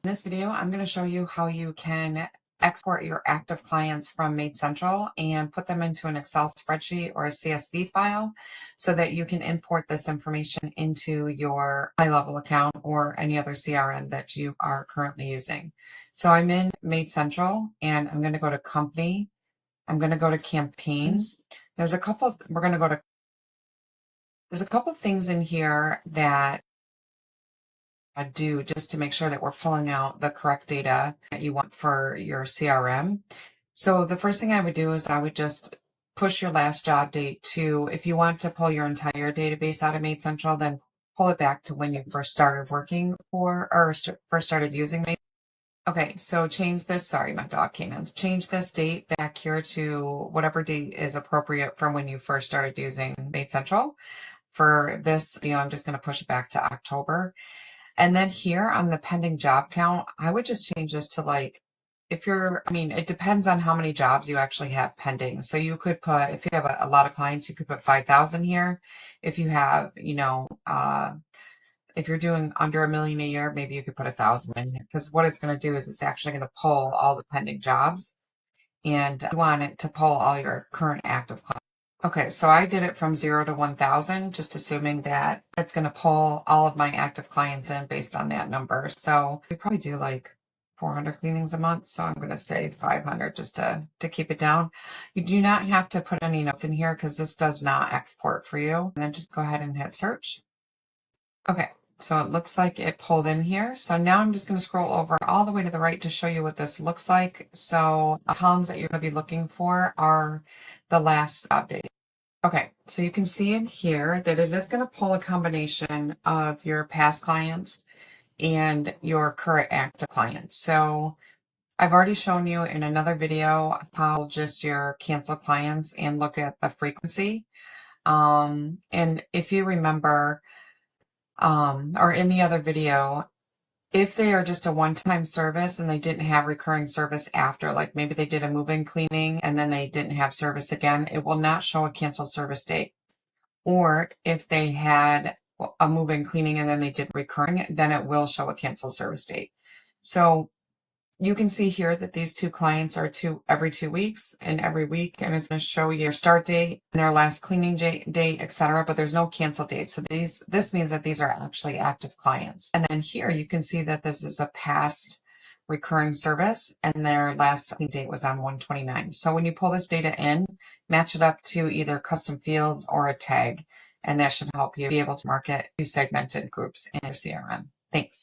In this video, I'm going to show you how you can export your active clients from Maid Central and put them into an Excel spreadsheet or a CSV file so that you can import this information into your high-level account or any other CRM that you are currently using. So I'm in Maid Central and I'm going to go to Company. I'm going to go to Campaigns. There's a couple things in here that do just to make sure that we're pulling out the correct data that you want for your CRM. So the first thing I would do is I would just push your last job date to, if you want to pull your entire database out of Maid Central, then pull it back to when you first started working for, or first started using Maid. Okay, so change this, sorry, my dog came in. Change this date back here to whatever date is appropriate from when you first started using Maid Central. For this video, I'm just going to push it back to October. And then here on the pending job count, I would just change this to like, it depends on how many jobs you actually have pending. So you could put, if you have a lot of clients, you could put 5,000 here. If you have, if you're doing under $1 million a year, maybe you could put 1,000 in here, because what it's going to do is it's actually going to pull all the pending jobs, and you want it to pull all your current active clients. Okay, so I did it from 0 to 1,000, just assuming that it's going to pull all of my active clients in based on that number. So we probably do like 400 cleanings a month. So I'm going to say 500 just to keep it down. You do not have to put any notes in here because this does not export for you. And then just go ahead and hit search. Okay, so it looks like it pulled in here. So now I'm just going to scroll over all the way to the right to show you what this looks like. So the columns that you're going to be looking for are the last job date. Okay, so you can see in here that it is going to pull a combination of your past clients and your current active clients. So I've already shown you in another video how just your cancel clients and look at the frequency. And if you remember, or in the other video, if they are just a one-time service and they didn't have recurring service after, like maybe they did a move-in cleaning and then they didn't have service again, it will not show a cancel service date. Or if they had a move-in cleaning and then they did recurring, then it will show a cancel service date. So you can see here that these two clients are every 2 weeks and every week, and it's going to show your start date and their last cleaning date, etc. But there's no cancel date. So this means that these are actually active clients. And then here you can see that this is a past recurring service and their last cleaning date was on 1/29. So when you pull this data in, match it up to either custom fields or a tag, and that should help you be able to market to segmented groups in your CRM. Thanks.